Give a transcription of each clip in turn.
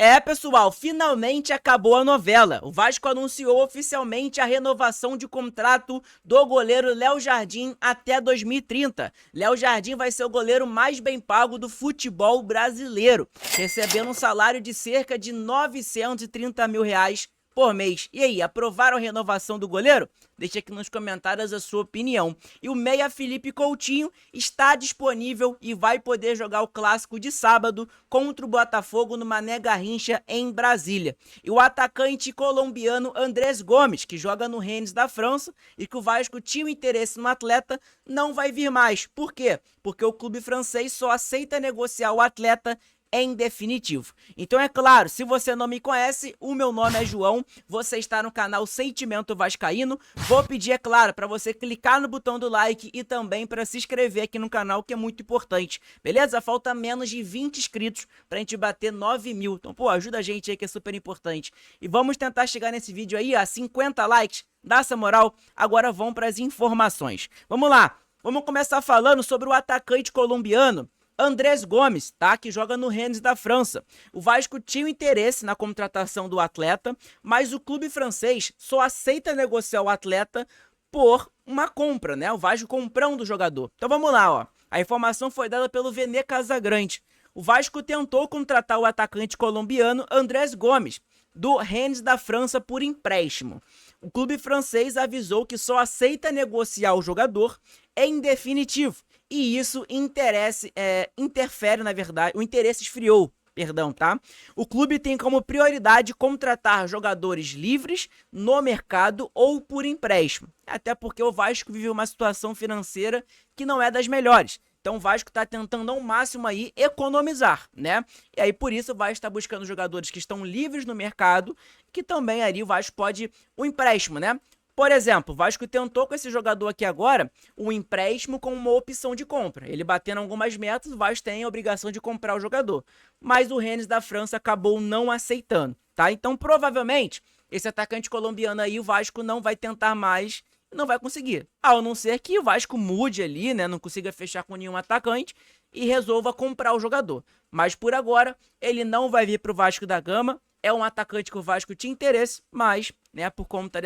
É, pessoal, finalmente acabou a novela. O Vasco anunciou oficialmente a renovação de contrato do goleiro Léo Jardim até 2030. Léo Jardim vai ser o goleiro mais bem pago do futebol brasileiro, recebendo um salário de cerca de 930 mil reais por mês. E aí, aprovaram a renovação do goleiro? Deixa aqui nos comentários a sua opinião. E o meia Felipe Coutinho está disponível e vai poder jogar o clássico de sábado contra o Botafogo no Mané Garrincha em Brasília. E o atacante colombiano Andrés Gomes, que joga no Rennes da França e que o Vasco tinha interesse no atleta, não vai vir mais. Por quê? Porque o clube francês só aceita negociar o atleta em definitivo. Então é claro, se você não me conhece, o meu nome é João, você está no canal Sentimento Vascaíno. Vou pedir, é claro, para você clicar no botão do like e também para se inscrever aqui no canal, que é muito importante, beleza? Falta menos de 20 inscritos para a gente bater 9 mil, então pô, ajuda a gente aí que é super importante. E vamos tentar chegar nesse vídeo aí a 50 likes, dá essa moral. Agora vamos para as informações. Vamos lá, vamos começar falando sobre o atacante colombiano Andrés Gomes, tá? Que joga no Rennes da França. O Vasco tinha interesse na contratação do atleta, mas o clube francês só aceita negociar o atleta por uma compra, né? O Vasco comprando o jogador. Então vamos lá, ó. A informação foi dada pelo Vene Casagrande. O Vasco tentou contratar o atacante colombiano Andrés Gomes, do Rennes da França, por empréstimo. O clube francês avisou que só aceita negociar o jogador em definitivo. E isso interfere, na verdade, o interesse esfriou, perdão, tá? O clube tem como prioridade contratar jogadores livres no mercado ou por empréstimo. Até porque o Vasco vive uma situação financeira que não é das melhores. Então o Vasco está tentando ao máximo aí economizar, né? E aí por isso o Vasco está buscando jogadores que estão livres no mercado, que também ali o Vasco pode o empréstimo, né? Por exemplo, o Vasco tentou com esse jogador aqui agora um empréstimo com uma opção de compra. Ele batendo algumas metas, o Vasco tem a obrigação de comprar o jogador. Mas o Rennes da França acabou não aceitando, tá? Então, provavelmente, esse atacante colombiano aí, o Vasco não vai tentar mais, não vai conseguir. Ao não ser que o Vasco mude ali, né? Não consiga fechar com nenhum atacante e resolva comprar o jogador. Mas por agora, ele não vai vir para o Vasco da Gama. É um atacante que o Vasco tinha interesse, mas, né, por conta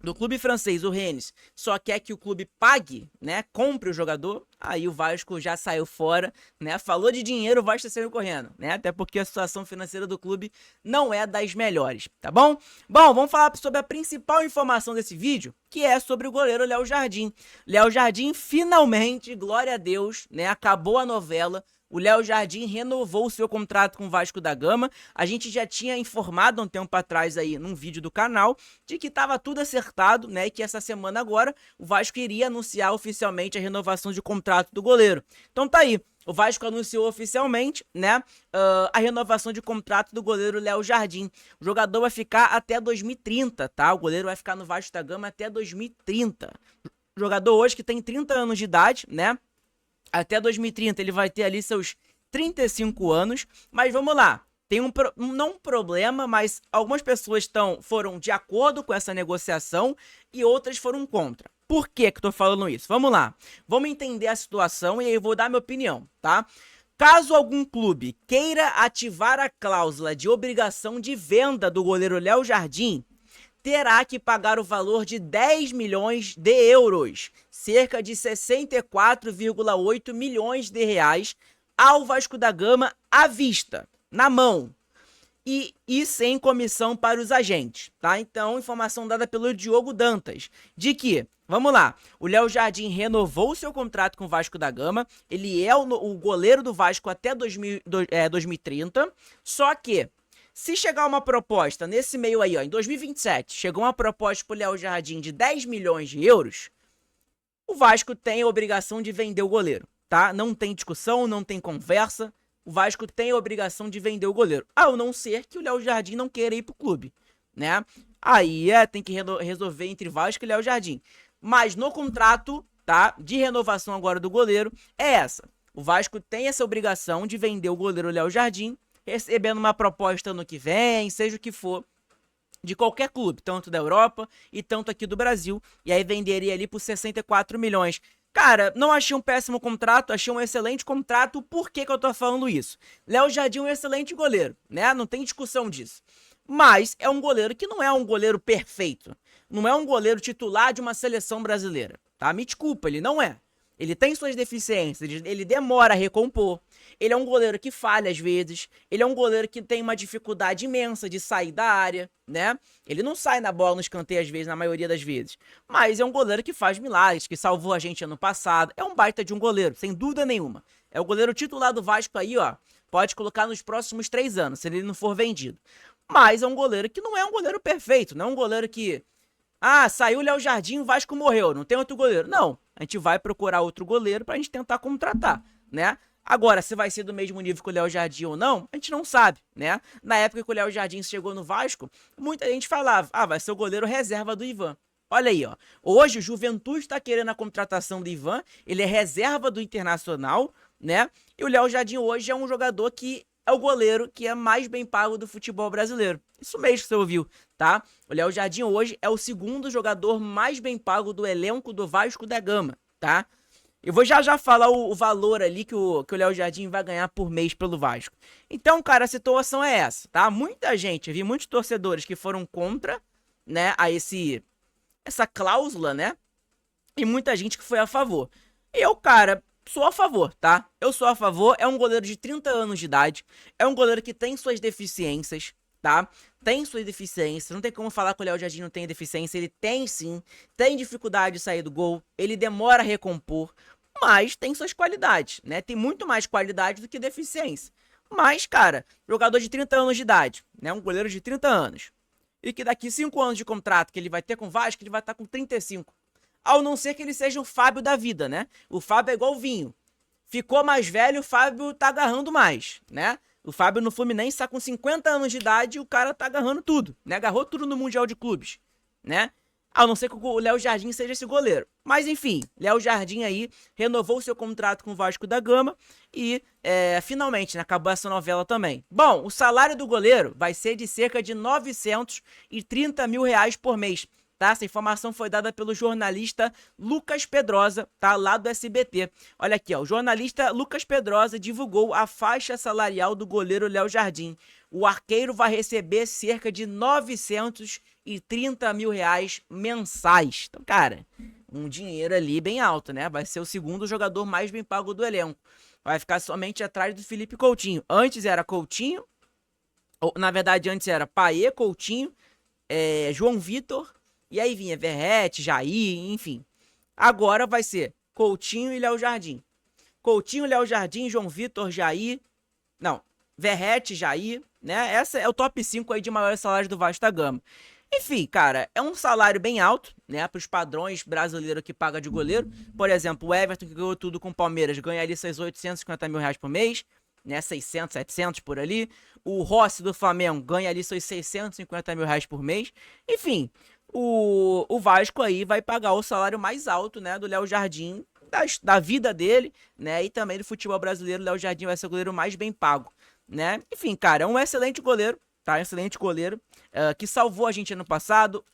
do clube francês, o Rennes, só quer que o clube pague, né, compre o jogador, aí o Vasco já saiu fora, né, falou de dinheiro, o Vasco saiu correndo, né, até porque a situação financeira do clube não é das melhores, tá bom? Bom, vamos falar sobre a principal informação desse vídeo, que é sobre o goleiro Léo Jardim. Léo Jardim finalmente, glória a Deus, né, acabou a novela. O Léo Jardim renovou o seu contrato com o Vasco da Gama. A gente já tinha informado um tempo atrás aí, num vídeo do canal, de que estava tudo acertado, né? E que essa semana agora o Vasco iria anunciar oficialmente a renovação de contrato do goleiro. Então tá aí. O Vasco anunciou oficialmente, né, a renovação de contrato do goleiro Léo Jardim. O jogador vai ficar até 2030, tá? O goleiro vai ficar no Vasco da Gama até 2030. O jogador hoje que tem 30 anos de idade, né? Até 2030 ele vai ter ali seus 35 anos, mas vamos lá, tem não um problema, mas algumas pessoas foram de acordo com essa negociação e outras foram contra. Por que que eu tô falando isso? Vamos lá, vamos entender a situação e aí eu vou dar minha opinião, tá? Caso algum clube queira ativar a cláusula de obrigação de venda do goleiro Léo Jardim, terá que pagar o valor de 10 milhões de euros, cerca de 64,8 milhões de reais, ao Vasco da Gama à vista, na mão, e sem comissão para os agentes, tá? Então, informação dada pelo Diogo Dantas, de que, vamos lá, o Léo Jardim renovou seu contrato com o Vasco da Gama, ele é o goleiro do Vasco até 2030, só que se chegar uma proposta nesse meio aí, ó, em 2027, chegou uma proposta pro Léo Jardim de 10 milhões de euros, o Vasco tem a obrigação de vender o goleiro, tá? Não tem discussão, não tem conversa, o Vasco tem a obrigação de vender o goleiro, ao não ser que o Léo Jardim não queira ir pro clube, né? Aí tem que resolver entre Vasco e Léo Jardim. Mas no contrato, tá, de renovação agora do goleiro, é essa. O Vasco tem essa obrigação de vender o goleiro Léo Jardim, recebendo uma proposta no que vem, seja o que for, de qualquer clube, tanto da Europa e tanto aqui do Brasil, e aí venderia ali por 64 milhões. Cara, não achei um péssimo contrato, achei um excelente contrato. Por que que eu tô falando isso? Léo Jardim é um excelente goleiro, né? Não tem discussão disso. Mas é um goleiro que não é um goleiro perfeito. Não é um goleiro titular de uma seleção brasileira, tá? Me desculpa, ele não é. Ele tem suas deficiências, ele demora a recompor. Ele é um goleiro que falha às vezes. Ele é um goleiro que tem uma dificuldade imensa de sair da área, né? Ele não sai na bola no escanteio às vezes, na maioria das vezes. Mas é um goleiro que faz milagres, que salvou a gente ano passado. É um baita de um goleiro, sem dúvida nenhuma. É o goleiro titular do Vasco aí, ó. Pode colocar nos próximos 3 anos, se ele não for vendido. Mas é um goleiro que não é um goleiro perfeito, não é um goleiro que... Ah, saiu o Léo Jardim, o Vasco morreu, não tem outro goleiro. Não, a gente vai procurar outro goleiro pra gente tentar contratar, né? Agora, se vai ser do mesmo nível que o Léo Jardim ou não, a gente não sabe, né? Na época que o Léo Jardim chegou no Vasco, muita gente falava, ah, vai ser o goleiro reserva do Ivan. Olha aí, ó. Hoje o Juventude está querendo a contratação do Ivan, ele é reserva do Internacional, né? E o Léo Jardim hoje é um jogador que é o goleiro que é mais bem pago do futebol brasileiro. Isso mesmo que você ouviu, tá? O Léo Jardim hoje é o segundo jogador mais bem pago do elenco do Vasco da Gama, tá? Eu vou já falar o valor ali que o Léo Jardim vai ganhar por mês pelo Vasco. Então, cara, a situação é essa, tá? Muita gente, eu vi muitos torcedores que foram contra, né, essa cláusula, né? E muita gente que foi a favor. Eu, cara, sou a favor, tá? Eu sou a favor, é um goleiro de 30 anos de idade, é um goleiro que tem suas deficiências, tá? Tem suas deficiências, não tem como falar que o Léo Jardim não tem deficiência, ele tem sim, tem dificuldade de sair do gol, ele demora a recompor, mas tem suas qualidades, né? Tem muito mais qualidade do que deficiência. Mas, cara, jogador de 30 anos de idade, né? Um goleiro de 30 anos. E que daqui 5 anos de contrato que ele vai ter com o Vasco, ele vai estar com 35. Ao não ser que ele seja o Fábio da vida, né? O Fábio é igual o vinho. Ficou mais velho, o Fábio tá agarrando mais, né? O Fábio no Fluminense tá com 50 anos de idade e o cara tá agarrando tudo, né? Agarrou tudo no Mundial de Clubes, né? A não ser que o Léo Jardim seja esse goleiro. Mas enfim, Léo Jardim aí renovou seu contrato com o Vasco da Gama e finalmente, né, acabou essa novela também. Bom, o salário do goleiro vai ser de cerca de 930 mil reais por mês. Tá? Essa informação foi dada pelo jornalista Lucas Pedrosa, tá? Lá do SBT. Olha aqui, ó, o jornalista Lucas Pedrosa divulgou a faixa salarial do goleiro Léo Jardim. O arqueiro vai receber cerca de 930 mil reais mensais. Então, cara, um dinheiro ali bem alto, né? Vai ser o segundo jogador mais bem pago do elenco. Vai ficar somente atrás do Felipe Coutinho. Antes era Coutinho, ou, na verdade antes era Paê, Coutinho, João Vitor, e aí vinha Verrete, Jair, enfim. Agora vai ser Coutinho e Léo Jardim. Coutinho, Léo Jardim, João Vitor, Jair. Não, Verrete, Jair, né? Essa é o top 5 aí de maiores salários do Vasco da Gama. Enfim, cara, é um salário bem alto, né? Para os padrões brasileiros que paga de goleiro. Por exemplo, o Everton, que ganhou tudo com o Palmeiras, ganha ali seus 850 mil reais por mês, né? 600, 700 por ali. O Rossi do Flamengo ganha ali seus 650 mil reais por mês. Enfim, o Vasco aí vai pagar o salário mais alto, né, do Léo Jardim, da vida dele, né, e também do futebol brasileiro. O Léo Jardim vai ser o goleiro mais bem pago, né. Enfim, cara, é um excelente goleiro, tá, excelente goleiro, que salvou a gente ano passado,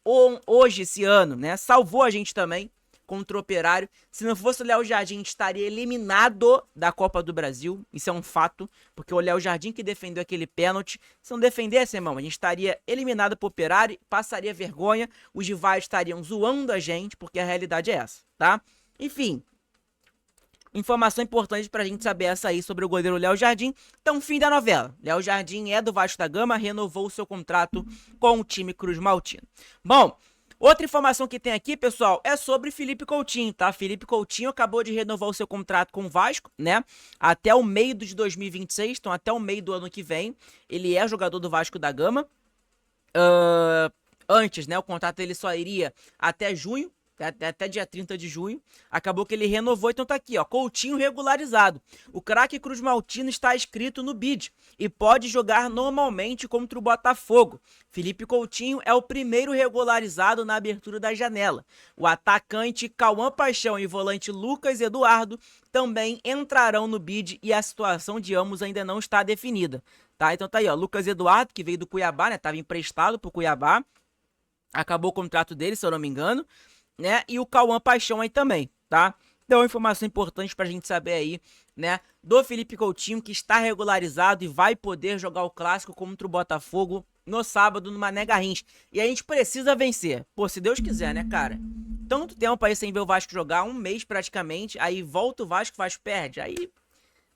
hoje, esse ano, né, salvou a gente também contra o Operário. Se não fosse o Léo Jardim, a gente estaria eliminado da Copa do Brasil. Isso é um fato, porque o Léo Jardim que defendeu aquele pênalti. Se não defendesse, irmão, a gente estaria eliminado pro Operário, passaria vergonha, os rivais estariam zoando a gente, porque a realidade é essa, tá? Enfim, informação importante pra gente saber essa aí sobre o goleiro Léo Jardim. Então, fim da novela. Léo Jardim é do Vasco da Gama, renovou o seu contrato com o time Cruz Maltino. Bom, outra informação que tem aqui, pessoal, é sobre Felipe Coutinho, tá? Felipe Coutinho acabou de renovar o seu contrato com o Vasco, né? Até o meio de 2026, então até o meio do ano que vem. Ele é jogador do Vasco da Gama. Antes, né, o contrato dele só iria até junho, até dia 30 de junho. Acabou que ele renovou, então tá aqui, ó, Coutinho regularizado. O craque Cruz Maltino está inscrito no BID e pode jogar normalmente contra o Botafogo. Felipe Coutinho é o primeiro regularizado na abertura da janela. O atacante Cauã Paixão e o volante Lucas Eduardo também entrarão no BID e a situação de ambos ainda não está definida, tá? Então tá aí, ó, Lucas Eduardo, que veio do Cuiabá, né, tava emprestado pro Cuiabá. Acabou o contrato dele, se eu não me engano, né? E o Cauã Paixão aí também, tá? Então, informação importante pra gente saber aí, né, do Felipe Coutinho, que está regularizado e vai poder jogar o Clássico contra o Botafogo no sábado, no Mané Garrincha. E a gente precisa vencer. Pô, se Deus quiser, né, cara? Tanto tempo aí sem ver o Vasco jogar, um mês praticamente, aí volta o Vasco perde. Aí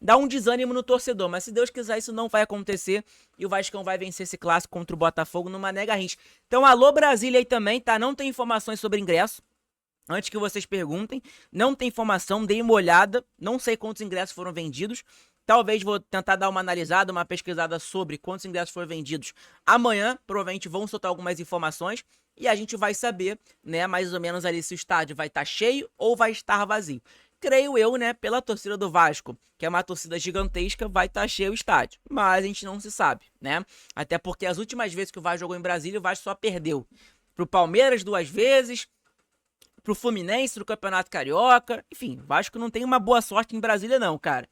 dá um desânimo no torcedor, mas se Deus quiser isso não vai acontecer e o Vascão vai vencer esse Clássico contra o Botafogo no Mané Garrincha. Então, alô Brasília aí também, tá? Não tem informações sobre ingresso. Antes que vocês perguntem, não tem informação, dei uma olhada, não sei quantos ingressos foram vendidos. Talvez vou tentar dar uma analisada, uma pesquisada sobre quantos ingressos foram vendidos amanhã. Provavelmente vão soltar algumas informações e a gente vai saber, né, mais ou menos ali se o estádio vai estar cheio ou vai estar vazio. Creio eu, né, pela torcida do Vasco, que é uma torcida gigantesca, vai estar cheio o estádio. Mas a gente não se sabe, né? Até porque as últimas vezes que o Vasco jogou em Brasília, o Vasco só perdeu pro Palmeiras 2 vezes, pro Fluminense no Campeonato Carioca. Enfim, o Vasco não tem uma boa sorte em Brasília não, cara.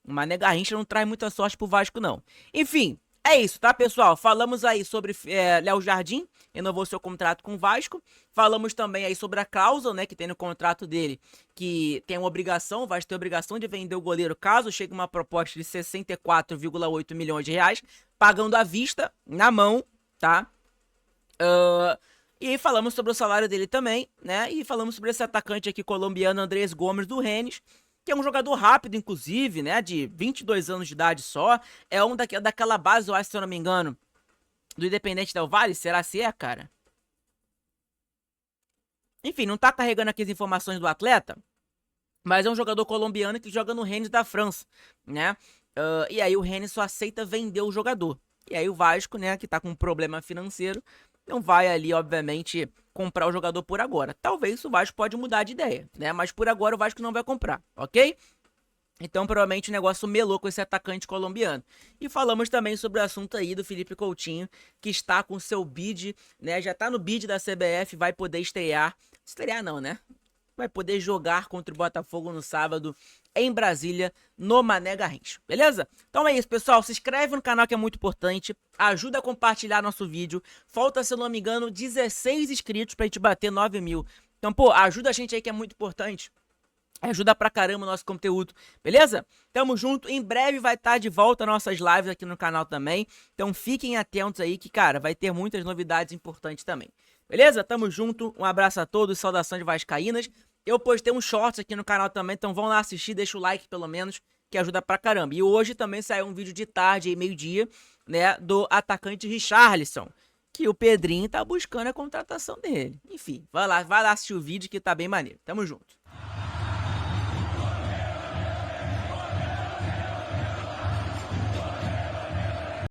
O Mané Garrincha não traz muita sorte pro Vasco não. Enfim, é isso, tá, pessoal? Falamos aí sobre Léo Jardim, renovou seu contrato com o Vasco. Falamos também aí sobre a cláusula, né, que tem no contrato dele, que tem uma obrigação, o Vasco tem a obrigação de vender o goleiro caso chegue uma proposta de 64,8 milhões de reais, pagando à vista, na mão, tá? E falamos sobre o salário dele também, né? E falamos sobre esse atacante aqui colombiano, Andrés Gomes do Rennes, que é um jogador rápido, inclusive, né? De 22 anos de idade só. É um daquela base, eu acho, se eu não me engano, do Independente Del Valle. Será se é, cara? Enfim, não tá carregando aqui as informações do atleta, mas é um jogador colombiano que joga no Rennes da França, né? E aí o Rennes só aceita vender o jogador. E aí o Vasco, né, que tá com um problema financeiro, não vai ali, obviamente, comprar o jogador por agora. Talvez o Vasco pode mudar de ideia, né? Mas por agora o Vasco não vai comprar, ok? Então, provavelmente o negócio melou com esse atacante colombiano. E falamos também sobre o assunto aí do Felipe Coutinho, que está com seu bid, né? Já tá no bid da CBF, vai poder estrear. Estrear não, né? Vai poder jogar contra o Botafogo no sábado em Brasília, no Mané Garrincha, beleza? Então é isso, pessoal. Se inscreve no canal que é muito importante. Ajuda a compartilhar nosso vídeo. Falta, se eu não me engano, 16 inscritos pra gente bater 9 mil. Então, pô, ajuda a gente aí que é muito importante. Ajuda pra caramba o nosso conteúdo, beleza? Tamo junto. Em breve vai estar de volta nossas lives aqui no canal também. Então fiquem atentos aí que, cara, vai ter muitas novidades importantes também. Beleza? Tamo junto. Um abraço a todos. Saudações vascaínas. Eu postei um shorts aqui no canal também, então vão lá assistir, deixa o like pelo menos, que ajuda pra caramba. E hoje também saiu um vídeo de tarde, aí meio-dia, né, do atacante Richarlison, que o Pedrinho tá buscando a contratação dele. Enfim, vai lá assistir o vídeo que tá bem maneiro. Tamo junto.